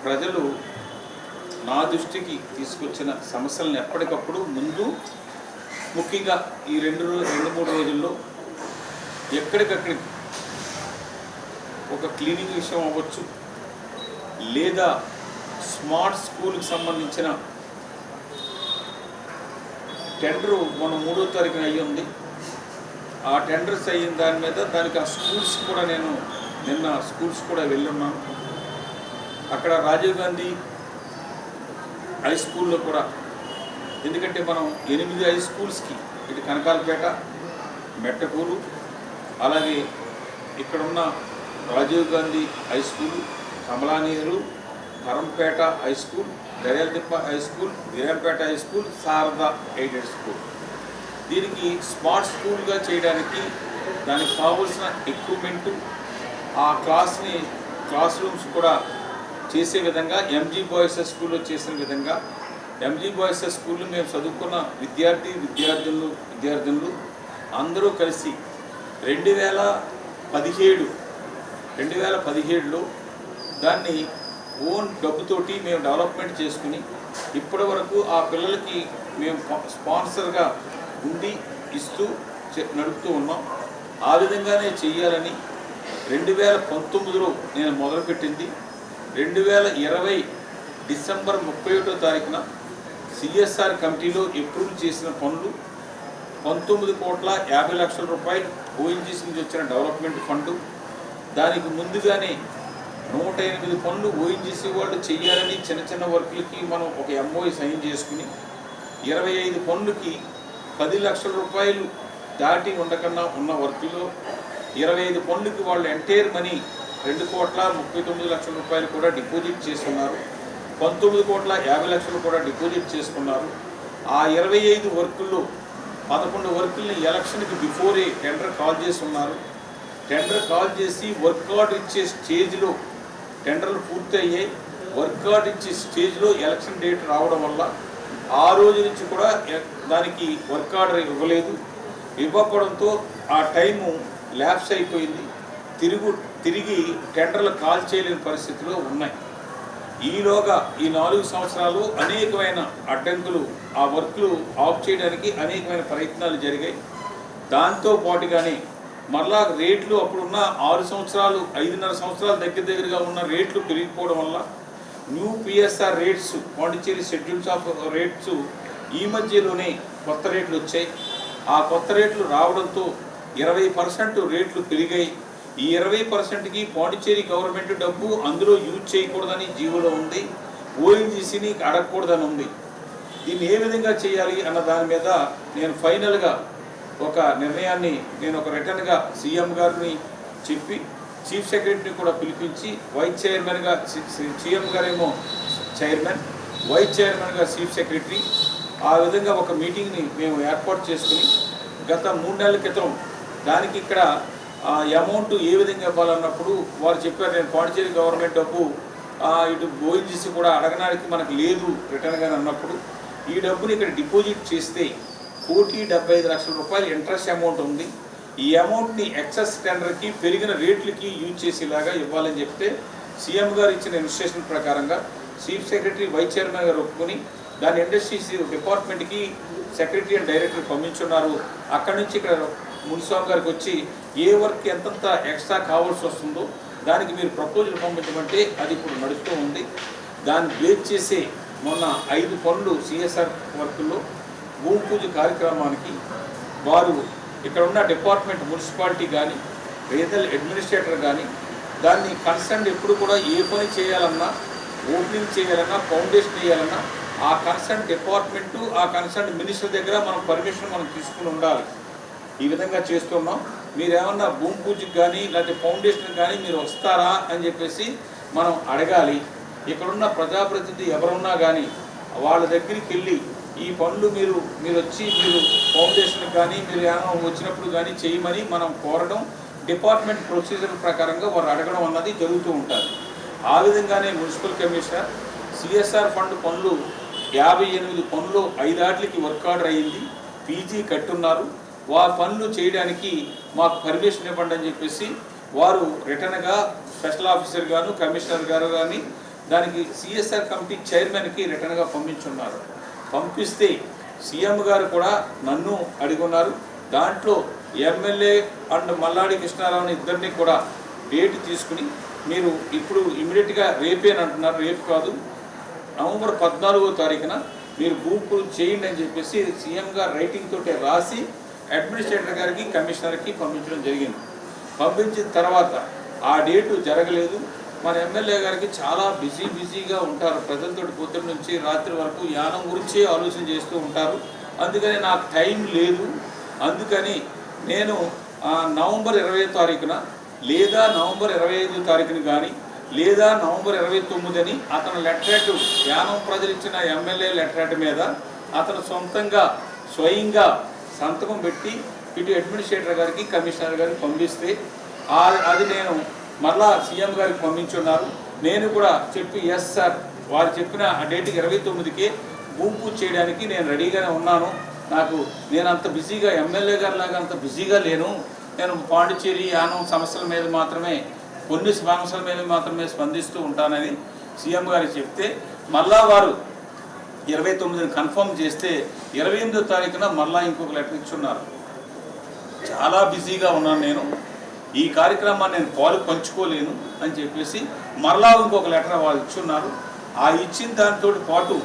ప్రజలు నా దృష్టికి తీసుకొచ్చిన సమస్యలను ఎప్పటికప్పుడు ముందు ముఖ్యంగా ఈ రెండు మూడు రోజుల్లో ఎక్కడికక్కడికి ఒక క్లీనింగ్ విషయం అవ్వచ్చు, లేదా స్మార్ట్ స్కూల్కి సంబంధించిన టెండరు మన 3వ తారీఖున అయ్యి ఉంది. ఆ టెండర్స్ అయిన దాని మీద దానికి ఆ స్కూల్స్ కూడా నేను నిన్న స్కూల్స్ కూడా వెళ్ళున్నాను. అక్కడ రాజీవ్ గాంధీ హై స్కూల్లో కూడా, ఎందుకంటే మనం 8 హై స్కూల్స్కి ఇటు కనకాలపేట, మెట్టకూరు, అలాగే ఇక్కడున్న Rajiv Gandhi high school, Kamala Nehru, Karampeta high school, Daryaladippa high school, Veerampeta high school, Sharada aided school, దీనికి స్మార్ట్ స్కూల్గా చేయడానికి దానికి కావాల్సిన ఎక్విప్మెంటు, ఆ క్లాస్ రూమ్స్ కూడా చేసే విధంగా ఎంజీ బాయ్స్ స్కూల్లో చేసిన విధంగా ఎంజీ బాయ్స్ స్కూల్లో మేము చదువుకున్న విద్యార్థులు అందరూ కలిసి 2017లో దాన్ని ఓన్ డబ్బుతోటి మేము డెవలప్మెంట్ చేసుకుని ఇప్పటి వరకు ఆ పిల్లలకి మేము స్పాన్సర్గా ఉండి ఇస్తూ నడుపుతూ ఉన్నాం. ఆ విధంగానే చెయ్యాలని 2019లో నేను మొదలుపెట్టింది. 2020 డిసెంబర్ 31వ తారీఖున సిఎస్ఆర్ కమిటీలో అప్రూవ్ చేసిన పనులు 19,50,00,000 రూపాయలు ఓఎన్జీసీ నుంచి వచ్చిన డెవలప్మెంట్ ఫండు. దానికి ముందుగానే 108 పనులు ఓఎన్జీసీ వాళ్ళు చేయాలని చిన్న వర్కులకి మనం ఒక ఎంఓఈ సైన్ చేసుకుని 25 పనులకి 10 లక్షల రూపాయలు దాటి ఉండకన్నా ఉన్న వర్కులో 25 పనులకి వాళ్ళు ఎంటైర్ మనీ 2,39,00,000 రూపాయలు కూడా డిపాజిట్ చేసుకున్నారు. 19,50,00,000 కూడా డిపాజిట్ చేసుకున్నారు. ఆ 25 వర్కుల్లో 11 వర్కుల్ని ఎలక్షన్కి బిఫోరే టెండర్ కాల్ చేసి ఉన్నారు. టెండర్ కాల్ చేసి వర్క్ ఆర్డర్ ఇచ్చే స్టేజ్లో టెండర్లు పూర్తి అయ్యాయి. వర్క్ ఆర్డర్ ఇచ్చే స్టేజ్లో ఎలక్షన్ డేట్ రావడం వల్ల ఆ రోజు నుంచి కూడా దానికి వర్క్ ఆర్డర్ ఇవ్వకపోవడంతో ఆ టైము ల్యాప్స్ అయిపోయింది. తిరిగి టెండర్లు కాల్ చేయలేని పరిస్థితిలో ఉన్నాయి. ఈలోగా ఈ 4 సంవత్సరాలు అనేకమైన అడ్డంకులు, ఆ వర్క్లు ఆఫ్ చేయడానికి అనేకమైన ప్రయత్నాలు జరిగాయి. దాంతో పాటుగానే మరలా రేట్లు అప్పుడున్న 6 సంవత్సరాలు 5.5 సంవత్సరాలు దగ్గరగా ఉన్న రేట్లు పెరిగిపోవడం వల్ల new PSR rates, Pondicherry schedules of rates ఈ మధ్యలోనే కొత్త రేట్లు వచ్చాయి. ఆ కొత్త రేట్లు రావడంతో 20% రేట్లు పెరిగాయి. ఈ 20%కి పాండిచ్చేరి గవర్నమెంట్ డబ్బు అందులో యూజ్ చేయకూడదని జీవోలో ఉంది. ఓఎన్జీసీని అడగకూడదని ఉంది. దీన్ని ఏ విధంగా చేయాలి అన్న దాని మీద నేను ఫైనల్గా ఒక నిర్ణయాన్ని నేను ఒక రిటర్న్గా సీఎం గారిని చెప్పి చీఫ్ సెక్రటరీని కూడా పిలిపించి వైస్ చైర్మన్గా సీఎం గారేమో చైర్మన్, వైస్ చైర్మన్గా చీఫ్ సెక్రటరీ, ఆ విధంగా ఒక మీటింగ్ని మేము ఏర్పాటు చేసుకుని గత 3 నెలల క్రితం దానికి ఇక్కడ అమౌంట్ ఏ విధంగా ఇవ్వాలన్నప్పుడు వారు చెప్పారు, నేను పాండిచ్చేరి గవర్నమెంట్ డబ్బు ఇటు ఓఎన్జీసీ కూడా అడగడానికి మనకు లేదు రిటర్న్గా అన్నప్పుడు ఈ డబ్బుని ఇక్కడ డిపాజిట్ చేస్తే 1,75,00,000 రూపాయలు ఇంట్రెస్ట్ అమౌంట్ ఉంది. ఈ అమౌంట్ని ఎక్సెస్ టెండర్కి పెరిగిన రేట్లకి యూజ్ చేసేలాగా ఇవ్వాలని చెప్తే సీఎం గారు ఇచ్చిన ఇన్స్ట్రక్షన్ ప్రకారంగా చీఫ్ సెక్రటరీ వైస్ చైర్మన్ గారు ఒప్పుకొని దాని ఇండస్ట్రీస్ డిపార్ట్మెంట్కి సెక్రటరీ అండ్ డైరెక్టర్ పంపించున్నారు. అక్కడి నుంచి ఇక్కడ మున్సిపల్ గారికి వచ్చి ఏ వర్క్ ఎంతంత ఎక్స్ట్రా కావాల్సి వస్తుందో దానికి మీరు ప్రపోజల్ పంపించమంటే అది ఇప్పుడు నడుస్తూ ఉంది. దాన్ని బేస్ చేసే మొన్న 5 పనులు సిఎస్ఆర్ వర్కుల్లో భూమి పూజ కార్యక్రమానికి వారు ఇక్కడ ఉన్న డిపార్ట్మెంట్ మున్సిపాలిటీ కానీ రీజనల్ అడ్మినిస్ట్రేటర్ కానీ దాన్ని కన్సర్న్ ఎప్పుడు కూడా ఏ పని చేయాలన్నా, ఓపెనింగ్ చేయాలన్నా, ఫౌండేషన్ వేయాలన్నా ఆ కన్సర్న్ డిపార్ట్మెంటు, ఆ కన్సర్న్ మినిస్టర్ దగ్గర మనం పర్మిషన్ తీసుకుని ఉండాలి. ఈ విధంగా చేస్తున్నాం. మీరేమన్నా భూమి పూజకి కానీ లేకపోతే ఫౌండేషన్ కానీ మీరు వస్తారా అని చెప్పేసి మనం అడగాలి. ఇక్కడున్న ప్రజాప్రతినిధి ఎవరున్నా కానీ వాళ్ళ దగ్గరికి వెళ్ళి ఈ పనులు మీరు వచ్చి మీరు ఫౌండేషన్ కానీ మీరు ఏమైనా వచ్చినప్పుడు కానీ చేయమని మనం కోరడం, డిపార్ట్మెంట్ ప్రొసీజర్ ప్రకారంగా వారు అడగడం అన్నది జరుగుతూ ఉంటుంది. ఆ విధంగానే మున్సిపల్ కమిషనర్ సిఎస్ఆర్ ఫండ్ పనులు 58 పనులు 5 ఆటలకి వర్క్ ఆర్డర్ అయ్యింది. పీజీ కట్టున్నారు. వారి పనులు చేయడానికి మాకు పర్మిషన్ ఇవ్వండి అని చెప్పేసి వారు రిటర్న్గా స్పెషల్ ఆఫీసర్ గాను కమిషనర్ గారు కానీ దానికి సిఎస్ఆర్ కమిటీ చైర్మన్కి రిటర్న్గా పంపించున్నారు. పంపిస్తే సీఎం గారు కూడా నన్ను అడిగున్నారు. దాంట్లో ఎమ్మెల్యే అండ్ మల్లాడి కృష్ణారావుని ఇద్దరిని కూడా డేట్ తీసుకుని మీరు ఇప్పుడు ఇమీడియట్గా రేపే అని అంటున్నారు. రేపు కాదు, నవంబర్ 14వ తారీఖున మీరు భూమి పూజ చేయండి అని చెప్పేసి సీఎం గారు రైటింగ్ తోటే రాసి అడ్మినిస్ట్రేటర్ గారికి కమిషనర్కి పంపించడం జరిగింది. పంపించిన తర్వాత ఆ డేటు జరగలేదు. మన ఎమ్మెల్యే గారికి చాలా బిజీగా ఉంటారు. ప్రజలతో పొద్దున్న నుంచి రాత్రి వరకు యానం గురించే ఆలోచన చేస్తూ ఉంటారు. అందుకని నాకు టైం లేదు. అందుకని నేను నవంబర్ 20వ తారీఖున లేదా నవంబర్ 25వ తారీఖున కానీ లేదా నవంబర్ 29 అతను లెటరేట్ యానం ప్రజలు ఇచ్చిన ఎమ్మెల్యే లెటరేట్ మీద అతను సొంతంగా స్వయంగా సంతకం పెట్టి ఇటు అడ్మినిస్ట్రేటర్ గారికి కమిషనర్ గారికి పంపిస్తే అది నేను మళ్ళా సీఎం గారికి పంపించున్నారు. నేను కూడా చెప్పి ఎస్ సార్, వారు చెప్పిన ఆ డేట్కి 29కే భూమి పూజ చేయడానికి నేను రెడీగానే ఉన్నాను. నేను అంత బిజీగా ఎమ్మెల్యే గారి లాగా అంత బిజీగా లేను. నేను పాండిచ్చేరి యానం సమస్యల మీద మాత్రమే కొన్ని సమస్యల మీద మాత్రమే స్పందిస్తూ ఉంటానని సీఎం గారికి చెప్తే మళ్ళా వారు 29ని కన్ఫర్మ్ చేస్తే 28వ తారీఖున మళ్ళా ఇంకొక లెటర్ ఇచ్చున్నారు. చాలా బిజీగా ఉన్నాను నేను, ఈ కార్యక్రమాన్ని నేను పాలు పంచుకోలేను అని చెప్పేసి మరలా ఇంకొక లెటర్ వాళ్ళు ఇచ్చున్నారు. ఆ ఇచ్చిన దాంతో పాటు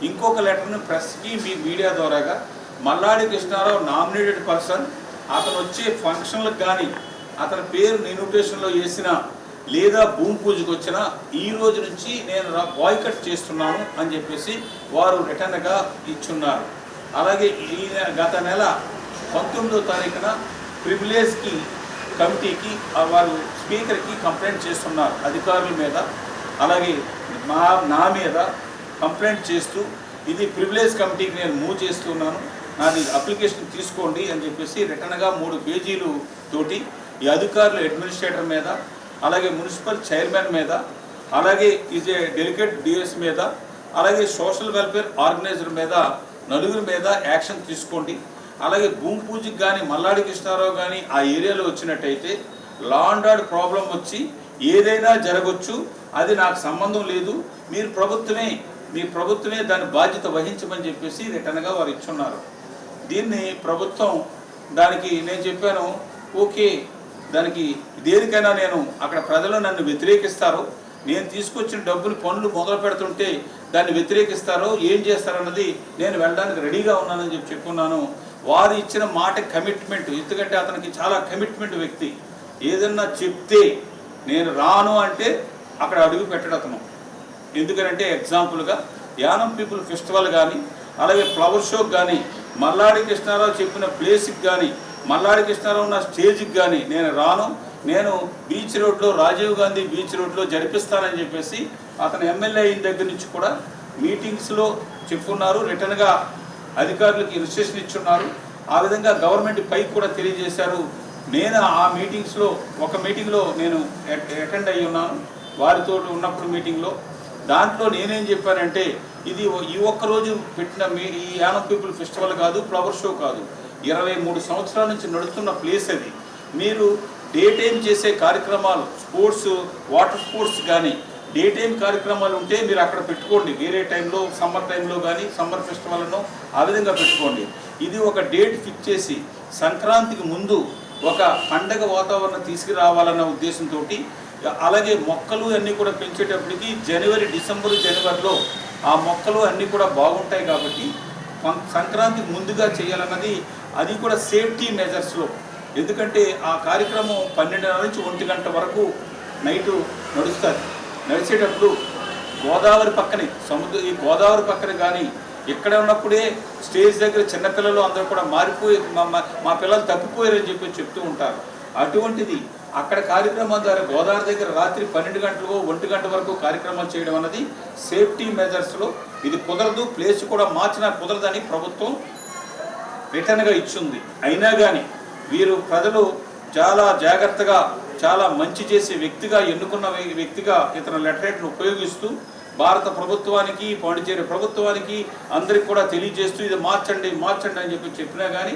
ఇంకొక లెటర్ని ప్రెస్కి మీ మీడియా ద్వారాగా మల్లాడి కృష్ణారావు నామినేటెడ్ పర్సన్, అతను వచ్చే ఫంక్షన్లకు కానీ అతని పేరు ఇన్విటేషన్లో వేసిన లేదా భూమి పూజకు వచ్చిన ఈ రోజు నుంచి నేను బాయ్కట్ చేస్తున్నాను అని చెప్పేసి వారు రిటర్న్గా ఇచ్చున్నారు. అలాగే ఈ గత నెల 19వ తారీఖున ప్రివిలేజ్కి కమిటీకి వారు స్పీకర్కి కంప్లైంట్ చేస్తున్నారు అధికారుల మీద. అలాగే నా మీద కంప్లైంట్ చేస్తూ ఇది ప్రివిలేజ్ కమిటీకి నేను మూవ్ చేస్తున్నాను, నాది అప్లికేషన్ తీసుకోండి అని చెప్పేసి రిటర్న్గా 3 పేజీలు తోటి ఈ అధికారులు అడ్మినిస్ట్రేటర్ మీద, అలాగే మున్సిపల్ చైర్మన్ మీద, అలాగే ఈజ్ డెలికేట్ డిఎస్ మీద, అలాగే సోషల్ వెల్ఫేర్ ఆర్గనైజర్ మీద 4 మీద యాక్షన్ తీసుకోండి. అలాగే భూమి పూజకి కానీ మల్లాడి కృష్ణారావు కానీ ఆ ఏరియాలో వచ్చినట్టయితే లా అండ్ ఆర్డర్ ప్రాబ్లం వచ్చి ఏదైనా జరగవచ్చు, అది నాకు సంబంధం లేదు, మీ ప్రభుత్వమే దాని బాధ్యత వహించమని చెప్పేసి రిటర్న్గా వారు ఇచ్చున్నారు. దీన్ని ప్రభుత్వం దానికి నేను చెప్పాను ఓకే, దానికి దేనికైనా నేను అక్కడ ప్రజలు నన్ను వ్యతిరేకిస్తారో, నేను తీసుకొచ్చిన డబ్బులు పనులు మొదలు పెడుతుంటే దాన్ని వ్యతిరేకిస్తారో ఏం చేస్తారన్నది నేను వెళ్ళడానికి రెడీగా ఉన్నానని చెప్పుకున్నాను. వారు ఇచ్చిన మాట కమిట్మెంట్, ఎందుకంటే అతనికి చాలా కమిట్మెంట్ వ్యక్తి. ఏదన్నా చెప్తే నేను రాను అంటే అక్కడ అడుగు పెట్టడు అతను. ఎందుకంటే ఎగ్జాంపుల్గా యానం పీపుల్ ఫెస్టివల్ కానీ అలాగే ఫ్లవర్ షోకి కానీ మల్లాడి కృష్ణారావు చెప్పిన ప్లేస్కి కానీ మల్లాడి కృష్ణారావు ఉన్న స్టేజ్కి కానీ నేను రాను, నేను బీచ్ రోడ్లో రాజీవ్ గాంధీ బీచ్ రోడ్లో జరిపిస్తానని చెప్పేసి అతను ఎమ్మెల్యే అయిన దగ్గర నుంచి కూడా మీటింగ్స్లో చెప్పుకున్నారు. రిటర్న్గా అధికారులకు ఇన్స్ట్రక్షన్ ఇచ్చున్నారు. ఆ విధంగా గవర్నమెంట్ పైకి కూడా తెలియజేశారు. నేను ఆ మీటింగ్స్లో ఒక మీటింగ్లో నేను అటెండ్ అయ్యి ఉన్నాను వారితో ఉన్నప్పుడు మీటింగ్లో. దాంట్లో నేనేం చెప్పానంటే ఇది ఈ ఒక్కరోజు పెట్టిన ఈ యానం పీపుల్ ఫెస్టివల్ కాదు, ఫ్లవర్ షో కాదు, 23 సంవత్సరాల నుంచి నడుస్తున్న ప్లేస్ అది. మీరు డే టైం చేసే కార్యక్రమాలు స్పోర్ట్స్, వాటర్ స్పోర్ట్స్ కానీ డే టైం కార్యక్రమాలు ఉంటే మీరు అక్కడ పెట్టుకోండి. వేరే టైంలో సమ్మర్ టైంలో కానీ సమ్మర్ ఫెస్టివల్ను ఆ విధంగా పెట్టుకోండి. ఇది ఒక డేట్ ఫిక్స్ చేసి సంక్రాంతికి ముందు ఒక పండగ వాతావరణం తీసుకురావాలన్న ఉద్దేశంతో, అలాగే మొక్కలు అన్నీ కూడా పెంచేటప్పటికి డిసెంబర్-జనవరిలో ఆ మొక్కలు అన్నీ కూడా బాగుంటాయి కాబట్టి సంక్రాంతికి ముందుగా చేయాలన్నది, అది కూడా సేఫ్టీ మెజర్స్లో. ఎందుకంటే ఆ కార్యక్రమం 12 నుంచి 1 గంట వరకు నైటు నడుస్తుంది. నడిచేటప్పుడు గోదావరి పక్కనే ఈ గోదావరి పక్కన కానీ ఎక్కడ ఉన్నప్పుడే స్టేజ్ దగ్గర చిన్నపిల్లలు అందరూ కూడా మారిపోయి మా పిల్లలు తప్పిపోయారని చెప్పి చెప్తూ ఉంటారు. అటువంటిది అక్కడ కార్యక్రమం ద్వారా గోదావరి దగ్గర రాత్రి 12 గంటలకు 1 గంట వరకు కార్యక్రమాలు చేయడం అన్నది సేఫ్టీ మెజర్స్లో ఇది కుదరదు, ప్లేస్ కూడా మార్చినా కుదరదని ప్రభుత్వం రిటర్న్గా ఇచ్చింది. అయినా కానీ వీరు ప్రజలు చాలా జాగ్రత్తగా చాలా మంచి చేసే వ్యక్తిగా ఎన్నుకున్న వ్యక్తిగా ఇతర లెటరేట్ను ఉపయోగిస్తూ భారత ప్రభుత్వానికి పాండిచేరి ప్రభుత్వానికి అందరికి కూడా తెలియజేస్తూ ఇది మార్చండి అని చెప్పినా కానీ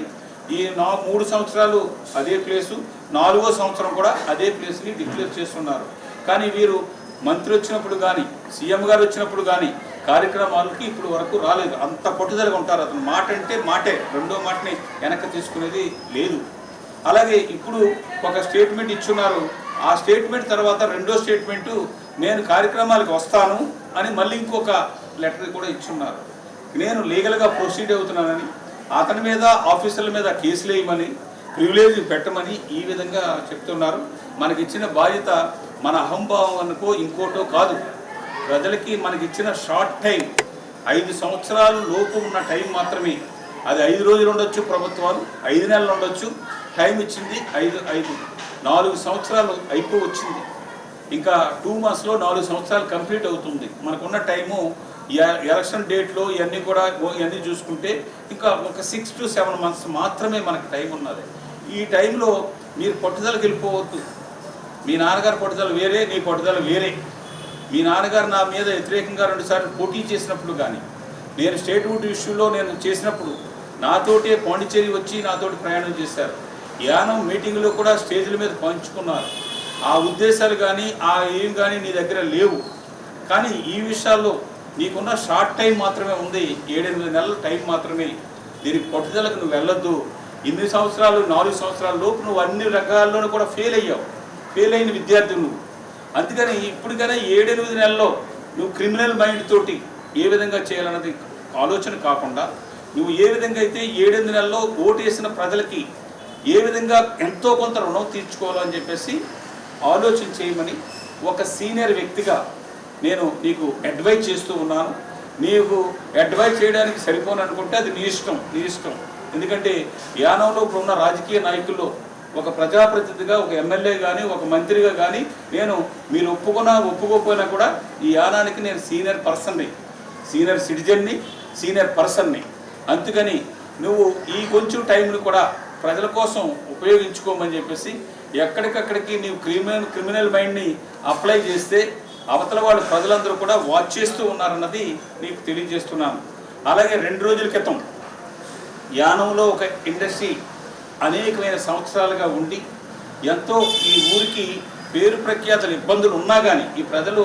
ఈ 3 సంవత్సరాలు అదే ప్లేసు, 4వ సంవత్సరం కూడా అదే ప్లేస్ని డిక్లేర్ చేస్తున్నారు. కానీ వీరు మంత్రి వచ్చినప్పుడు కానీ సీఎం గారు వచ్చినప్పుడు కానీ కార్యక్రమాలకి ఇప్పుడు వరకు రాలేదు. అంత పట్టుదలగా ఉంటారు. అతను మాట అంటే మాటే, రెండో మాటని వెనక్కి తీసుకునేది లేదు. అలాగే ఇప్పుడు ఒక స్టేట్మెంట్ ఇచ్చున్నారు. ఆ స్టేట్మెంట్ తర్వాత రెండో స్టేట్మెంటు నేను కార్యక్రమాలకు వస్తాను అని మళ్ళీ ఇంకొక లెటర్ కూడా ఇచ్చున్నారు. నేను లీగల్గా ప్రొసీడ్ అవుతున్నానని, అతని మీద ఆఫీసర్ల మీద కేసులు వేయమని, ప్రివిలేజ్ పెట్టమని ఈ విధంగా చెప్తున్నారు. మనకిచ్చిన బాధ్యత మన అహంభావం అనుకో ఇంకోటో కాదు. ప్రజలకి మనకిచ్చిన షార్ట్ టైం 5 సంవత్సరాలు లోపు ఉన్న టైం మాత్రమే. అది 5 రోజులు ఉండొచ్చు, ప్రభుత్వాలు 5 నెలలు ఉండొచ్చు. టైం ఇచ్చింది 4 సంవత్సరాలు అయిపో వచ్చింది. ఇంకా 2 monthsలో 4 సంవత్సరాలు కంప్లీట్ అవుతుంది. మనకున్న టైము ఎలక్షన్ డేట్లో ఇవన్నీ కూడా ఇవన్నీ చూసుకుంటే ఇంకా ఒక 6 to 7 months మాత్రమే మనకు టైం ఉన్నది. ఈ టైంలో మీరు పట్టుదలకు వెళ్ళిపోవద్దు. మీ నాన్నగారు పట్టుదల వేరే, నీ పట్టుదల వేరే. మీ నాన్నగారు నా మీద వ్యతిరేకంగా 2 సార్లు పోటీ చేసినప్పుడు కానీ, నేను స్టేట్ వుడ్ ఇష్యూలో నేను చేసినప్పుడు నాతోటే పాండిచేరి వచ్చి నాతోటి ప్రయాణం చేశారు. యానం మీటింగ్లో కూడా స్టేజ్ల మీద పంచుకున్నారు. ఆ ఉద్దేశాలు కానీ ఏం కానీ నీ దగ్గర లేవు. కానీ ఈ విషయాల్లో నీకున్న షార్ట్ టైం మాత్రమే ఉంది, 7-8 నెలల టైం మాత్రమే. దీనికి పట్టుదలకు నువ్వు వెళ్ళొద్దు. ఇన్ని సంవత్సరాలు 4 సంవత్సరాల లోపు నువ్వు అన్ని రంగాల్లోనూ కూడా ఫెయిల్ అయ్యావు. ఫెయిల్ అయిన విద్యార్థి నువ్వు. అందుకని ఇప్పటికైనా 7-8 నెలల్లో నువ్వు క్రిమినల్ మైండ్ తోటి ఏ విధంగా చేయాలన్నది ఆలోచన కాకుండా, నువ్వు ఏ విధంగా అయితే 7-8 నెలల్లో ఓటు వేసిన ప్రజలకి ఏ విధంగా ఎంతో కొంత రుణం తీర్చుకోవాలని చెప్పేసి ఆలోచన చేయమని ఒక సీనియర్ వ్యక్తిగా నేను నీకు అడ్వైజ్ చేస్తూ ఉన్నాను. నీకు అడ్వైజ్ చేయడానికి సరిపోను అనుకుంటే అది నీ ఇష్టం. ఎందుకంటే యానంలో ఇప్పుడు ఉన్న రాజకీయ నాయకుల్లో ఒక ప్రజాప్రతినిధిగా, ఒక ఎమ్మెల్యే కానీ, ఒక మంత్రిగా కానీ నేను మీరు ఒప్పుకోకపోయినా కూడా ఈ యానానికి నేను సీనియర్ సిటిజన్ని, సీనియర్ పర్సన్ని. అందుకని నువ్వు ఈ కొంచెం టైంను కూడా ప్రజల కోసం ఉపయోగించుకోమని చెప్పేసి, ఎక్కడికక్కడికి నీవు క్రిమినల్ మైండ్ని అప్లై చేస్తే అవతల వాళ్ళు ప్రజలందరూ కూడా వాచ్ చేస్తూ ఉన్నారన్నది నీకు తెలియజేస్తున్నాను. అలాగే 2 రోజుల క్రితం యానంలో ఒక ఇండస్ట్రీ అనేకమైన సంవత్సరాలుగా ఉండి ఎంతో ఈ ఊరికి పేరు ప్రఖ్యాతలు ఇబ్బందులు ఉన్నా కానీ, ఈ ప్రజలు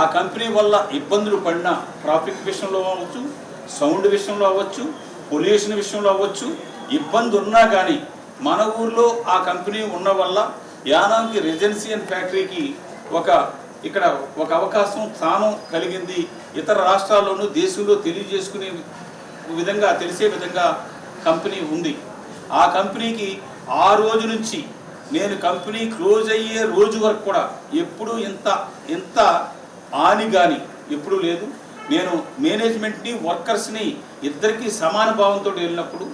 ఆ కంపెనీ వల్ల ఇబ్బందులు పడినా, ట్రాఫిక్ విషయంలో అవ్వచ్చు, సౌండ్ విషయంలో అవ్వచ్చు, పొల్యూషన్ విషయంలో అవ్వచ్చు, ఇబ్బంది ఉన్నా కానీ మన ఊర్లో ఆ కంపెనీ ఉన్న వల్ల యానాంకి రెజెన్సీ అండ్ ఫ్యాక్టరీకి ఇక్కడ ఒక అవకాశం స్థానం కలిగింది. ఇతర రాష్ట్రాల్లోనూ దేశంలో తెలిసే విధంగా కంపెనీ ఉంది. ఆ కంపెనీకి ఆ రోజు నుంచి నేను కంపెనీ క్లోజ్ అయ్యే రోజు వరకు కూడా ఎప్పుడూ ఇంత హాని కానీ ఎప్పుడూ లేదు. నేను మేనేజ్మెంట్ని, వర్కర్స్ని ఇద్దరికీ సమాన భావంతో వెళ్ళినప్పుడు,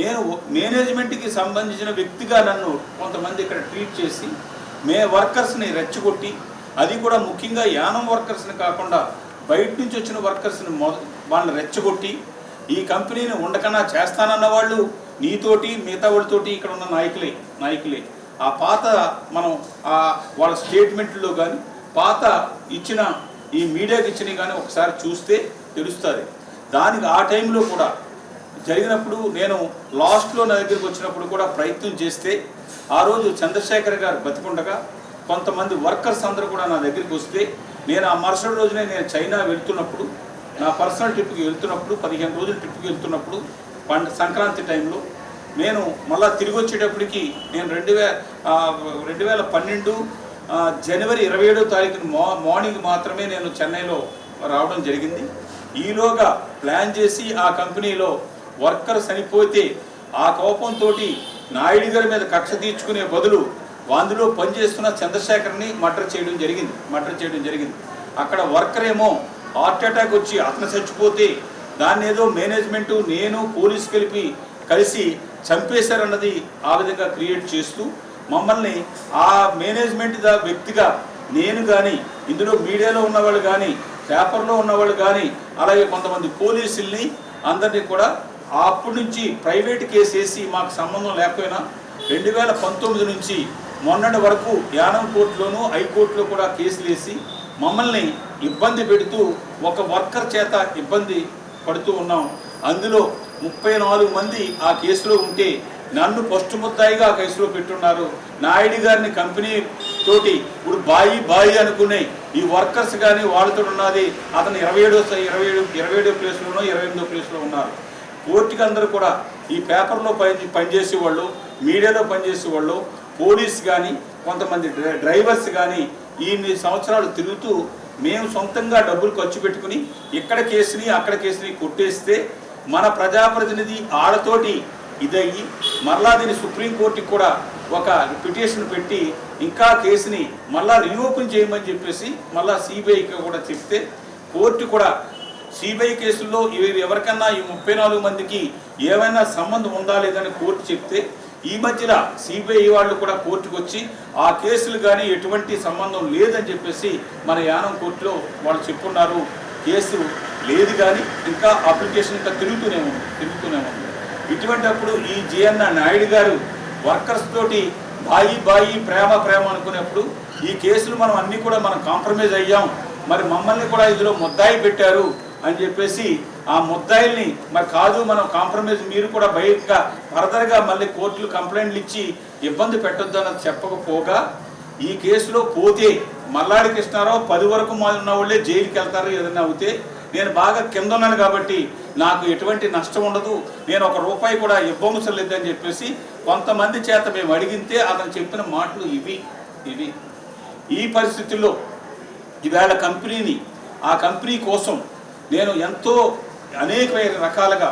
నేను మేనేజ్మెంట్కి సంబంధించిన వ్యక్తిగా నన్ను కొంతమంది ఇక్కడ ట్రీట్ చేసి వర్కర్స్ని రెచ్చగొట్టి, అది కూడా ముఖ్యంగా యానం వర్కర్స్ని కాకుండా బయట నుంచి వచ్చిన వర్కర్స్ని వాళ్ళని రెచ్చగొట్టి, ఈ కంపెనీని ఉండకన్నా చేస్తానన్న వాళ్ళు నీతోటి మిగతా వాళ్ళతోటి ఇక్కడ ఉన్న నాయకులే. ఆ పాత మనం వాళ్ళ స్టేట్మెంట్లో కానీ పాత ఇచ్చిన ఈ మీడియాకి ఇచ్చినవి కానీ ఒకసారి చూస్తే తెలుస్తుంది. దానికి ఆ టైంలో కూడా జరిగినప్పుడు నేను లాస్ట్లో నా దగ్గరికి వచ్చినప్పుడు కూడా ప్రయత్నం చేస్తే, ఆ రోజు చంద్రశేఖర్ గారు బతికుండగా కొంతమంది వర్కర్స్ అందరూ కూడా నా దగ్గరికి వస్తే, నేను ఆ మరుసటి రోజునే నేను చైనా వెళ్తున్నప్పుడు, నా పర్సనల్ ట్రిప్కి వెళ్తున్నప్పుడు, 15 రోజుల ట్రిప్కి వెళ్తున్నప్పుడు సంక్రాంతి టైంలో నేను మళ్ళీ తిరిగి వచ్చేటప్పటికి నేను 2012 జనవరి 27వ తారీఖున మార్నింగ్ మాత్రమే నేను చెన్నైలో రావడం జరిగింది. ఈలోగా ప్లాన్ చేసి ఆ కంపెనీలో వర్కర్ చనిపోతే ఆ కోపంతో నాయుడు గారి మీద కక్ష తీర్చుకునే బదులు అందులో పనిచేస్తున్న చంద్రశేఖర్ని మర్డర్ చేయడం జరిగింది. అక్కడ వర్కర్ ఏమో హార్ట్ అటాక్ వచ్చి అతను చచ్చిపోతే దాన్ని ఏదో మేనేజ్మెంటు, నేను పోలీసు కలిసి చంపేశారన్నది ఆ విధంగా క్రియేట్ చేస్తూ మమ్మల్ని ఆ మేనేజ్మెంట్ వ్యక్తిగా నేను కానీ, ఇందులో మీడియాలో ఉన్నవాళ్ళు కానీ, పేపర్లో ఉన్నవాళ్ళు కానీ, అలాగే కొంతమంది పోలీసుల్ని అందరినీ కూడా అప్పటి నుంచి ప్రైవేట్ కేసు వేసి మాకు సంబంధం లేకపోయినా 2019 నుంచి మొన్నటి వరకు యానం కోర్టులోనూ హైకోర్టులో కూడా కేసులు వేసి మమ్మల్ని ఇబ్బంది పెడుతూ ఒక వర్కర్ చేత ఇబ్బంది పడుతూ ఉన్నాం. అందులో 34 మంది ఆ కేసులో ఉంటే నన్ను ఫస్ట్ ముద్దాయిగా ఆ కేసులో పెట్టున్నారు. నాయుడు గారిని కంపెనీ తోటి ఇప్పుడు బాయి అనుకునే ఈ వర్కర్స్ కానీ వాళ్ళతో ఉన్నది అతను 27 ప్లేస్లోనో 28 ప్లేస్లో ఉన్నారు. కోర్టుకి అందరూ కూడా ఈ పేపర్లో పనిచేసేవాళ్ళు, మీడియాలో పనిచేసేవాళ్ళు, పోలీస్ కానీ కొంతమంది డ్రైవర్స్ కానీ ఇన్ని సంవత్సరాలు తిరుగుతూ మేము సొంతంగా డబ్బులు ఖర్చు పెట్టుకుని ఇక్కడ కేసుని అక్కడ కేసుని కొట్టేస్తే మన ప్రజాప్రతినిధి ఆడతోటి ఇదయ్యి మరలా దీన్ని సుప్రీంకోర్టుకి కూడా ఒక పిటిషన్ పెట్టి ఇంకా కేసుని మళ్ళా రీఓపెన్ చేయమని చెప్పేసి మళ్ళా సిబిఐకి కూడా చెప్తే కోర్టు కూడా సిబిఐ కేసుల్లో ఎవరికన్నా ఈ 34 మందికి ఏమైనా సంబంధం ఉందా లేదని కోర్టు చెప్తే ఈ మధ్యలో సిబిఐ వాళ్ళు కూడా కోర్టుకు వచ్చి ఆ కేసులు కానీ ఎటువంటి సంబంధం లేదని చెప్పేసి మన యానం కోర్టులో వాళ్ళు చెప్పున్నారు. కేసు లేదు కానీ ఇంకా అప్లికేషన్ ఇంకా తిరుగుతూనే ఉంది. ఇటువంటిప్పుడు ఈ జిఎన్ నాయుడు గారు వర్కర్స్ తోటి బాయి ప్రేమ అనుకునేప్పుడు ఈ కేసులు మనం అన్నీ కూడా మనం కాంప్రమైజ్ అయ్యాం, మరి మమ్మల్ని కూడా ఇందులో ముద్దాయి పెట్టారు అని చెప్పేసి ఆ ముద్దాయిల్ని మరి కాదు మనం కాంప్రమైజ్ మీరు కూడా బయటగా ఫర్దర్గా మళ్ళీ కోర్టులు కంప్లైంట్లు ఇచ్చి ఇబ్బంది పెట్టొద్దు అన్నది చెప్పకపోగా ఈ కేసులో పోతే మల్లాడి కృష్ణారావు 10 వరకు ఉన్న వాళ్ళే జైలుకి వెళ్తారు. ఏదైనా అవుతే నేను బాగా కింద ఉన్నాను కాబట్టి నాకు ఎటువంటి నష్టం ఉండదు, నేను ₹1 కూడా ఇవ్వవసరం లేదని చెప్పేసి కొంతమంది చేత మేము అడిగితే అతను చెప్పిన మాటలు ఇవి. ఈ పరిస్థితుల్లో ఈవేళ ఆ కంపెనీ కోసం నేను ఎంతో అనేకమైన రకాలుగా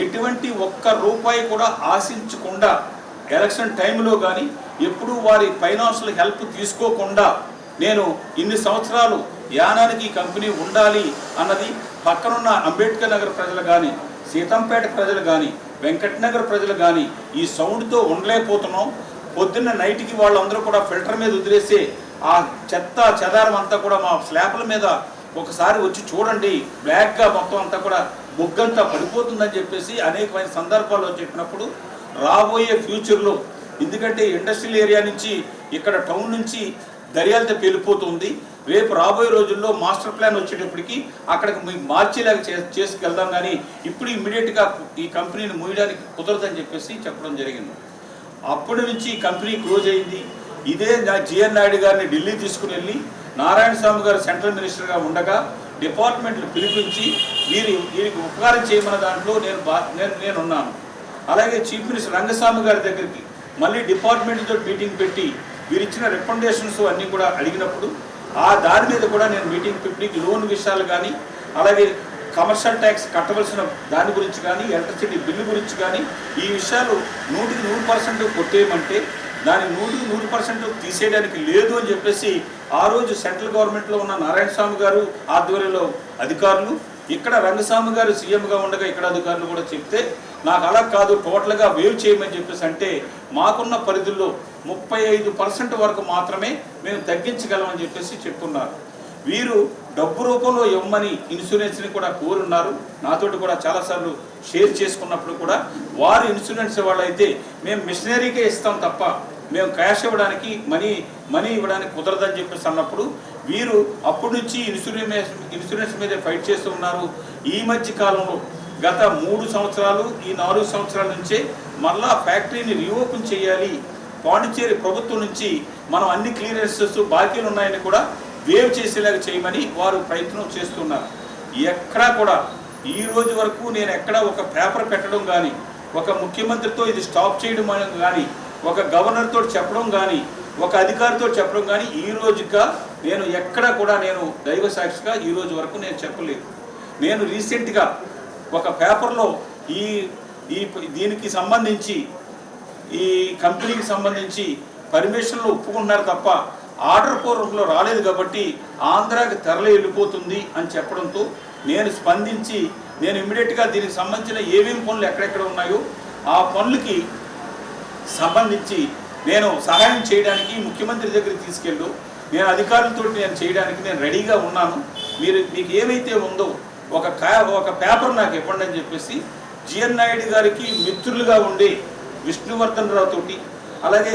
ఎటువంటి ₹1 కూడా ఆశించకుండా ఎలక్షన్ టైంలో కానీ ఎప్పుడూ వారి ఫైనాన్షియల్ హెల్ప్ తీసుకోకుండా నేను ఇన్ని సంవత్సరాలు యానానికి కంపెనీ ఉండాలి అన్నది పక్కనున్న అంబేద్కర్ నగర్ ప్రజలు కానీ సీతంపేట ప్రజలు కానీ వెంకటనగర్ ప్రజలు కానీ ఈ సౌండ్తో ఉండలేకపోతున్నాం. పొద్దున్న నైట్కి వాళ్ళందరూ కూడా ఫిల్టర్ మీద వదిలేసే ఆ చెత్త చెదారం అంతా కూడా మా స్లాబ్ల మీద ఒకసారి వచ్చి చూడండి, బ్లాక్గా మొత్తం అంతా కూడా బొగ్గంతా పడిపోతుందని చెప్పేసి అనేకమైన సందర్భాల్లో చెప్పినప్పుడు రాబోయే ఫ్యూచర్లో ఎందుకంటే ఇండస్ట్రియల్ ఏరియా నుంచి ఇక్కడ టౌన్ నుంచి దర్యాలతో వెళ్ళిపోతుంది, రేపు రాబోయే రోజుల్లో మాస్టర్ ప్లాన్ వచ్చేటప్పటికి అక్కడికి మీకు మార్చేలాగా చేసుకెళ్దాం, కానీ ఇప్పుడు ఇమ్మీడియట్గా ఈ కంపెనీని మూయడానికి కుదరదని చెప్పేసి చెప్పడం జరిగింది. అప్పటి నుంచి ఈ కంపెనీ క్లోజ్ అయింది. ఇదే జిఎన్ నాయుడు గారిని ఢిల్లీ తీసుకుని వెళ్ళి నారాయణ స్వామి గారు సెంట్రల్ మినిస్టర్గా ఉండగా డిపార్ట్మెంట్లు పిలిపించి వీరికి ఉపకారం చేయమన్న దాంట్లో నేనున్నాను. అలాగే చీఫ్ మినిస్టర్ రంగస్వామి గారి దగ్గరికి మళ్ళీ డిపార్ట్మెంట్తో మీటింగ్ పెట్టి వీరిచ్చిన రికమెండేషన్స్ అన్నీ కూడా అడిగినప్పుడు ఆ దాని మీద కూడా నేను మీటింగ్ పెట్టి లోన్ విషయాలు కానీ అలాగే కమర్షియల్ ట్యాక్స్ కట్టవలసిన దాని గురించి కానీ ఎలక్ట్రిసిటీ బిల్లు గురించి కానీ ఈ విషయాలు 100% కొట్టేయమంటే దాని 100% తీసేయడానికి లేదు అని చెప్పేసి ఆ రోజు సెంట్రల్ గవర్నమెంట్లో ఉన్న నారాయణ స్వామి గారు ఆధ్వర్యంలో అధికారులు, ఇక్కడ రంగస్వామి గారు సీఎంగా ఉండగా ఇక్కడ అధికారులు కూడా చెప్తే నాకు అలా కాదు టోటల్గా వేవ్ చేయమని చెప్పేసి అంటే మాకున్న పరిధుల్లో 35% వరకు మాత్రమే మేము తగ్గించగలమని చెప్పేసి చెప్తున్నారు. వీరు డబ్బు రూపంలో ఇవ్వమని ఇన్సూరెన్స్ని కూడా కోరున్నారు. నాతోటి కూడా చాలాసార్లు షేర్ చేసుకున్నప్పుడు కూడా వారు ఇన్సూరెన్స్ వాళ్ళైతే మేము మిషనరీకే ఇస్తాం తప్ప మేము క్యాష్ ఇవ్వడానికి మనీ ఇవ్వడానికి కుదరదని చెప్పేసి అన్నప్పుడు వీరు అప్పటి నుంచి ఇన్సూరెన్స్ మీద ఫైట్ చేస్తూ ఉన్నారు. ఈ మధ్య కాలంలో గత 3 సంవత్సరాలు ఈ 4 సంవత్సరాల నుంచే మళ్ళా ఫ్యాక్టరీని రీఓపెన్ చేయాలి, పాండిచ్చేరి ప్రభుత్వం నుంచి మనం అన్ని క్లియరెన్సెస్ బాకీలు ఉన్నాయని కూడా వేవ్ చేసేలాగా చేయమని వారు ప్రయత్నం చేస్తున్నారు. ఎక్కడా కూడా ఈ రోజు వరకు నేను ఎక్కడ ఒక పేపర్ పెట్టడం కానీ ఒక ముఖ్యమంత్రితో ఇది స్టాప్ చేయడం కానీ ఒక గవర్నర్తో చెప్పడం కానీ ఒక అధికారితో చెప్పడం కానీ ఈ రోజుగా నేను ఎక్కడా కూడా నేను దైవ సాక్షిగా ఈ రోజు వరకు నేను చెప్పలేదు. నేను రీసెంట్గా ఒక పేపర్లో దీనికి సంబంధించి ఈ కంపెనీకి సంబంధించి పర్మిషన్లు ఒప్పుకున్నారు తప్ప ఆర్డర్ పూర్వకంలో రాలేదు కాబట్టి ఆంధ్రాకి తరలి వెళ్ళిపోతుంది అని చెప్పడంతో నేను స్పందించి నేను ఇమ్మీడియట్గా దీనికి సంబంధించిన ఏమేమి పనులు ఎక్కడెక్కడ ఉన్నాయో ఆ పనులకి సంబంధించి నేను సహాయం చేయడానికి ముఖ్యమంత్రి దగ్గరికి తీసుకెళ్ళు నేను అధికారులతో నేను చేయడానికి నేను రెడీగా ఉన్నాను, మీకు ఏమైతే ఉందో ఒక పేపర్ నాకు ఇవ్వండి అని చెప్పేసి జిఎన్ నాయుడు గారికి మిత్రులుగా ఉండే విష్ణువర్ధన్ రావు తోటి అలాగే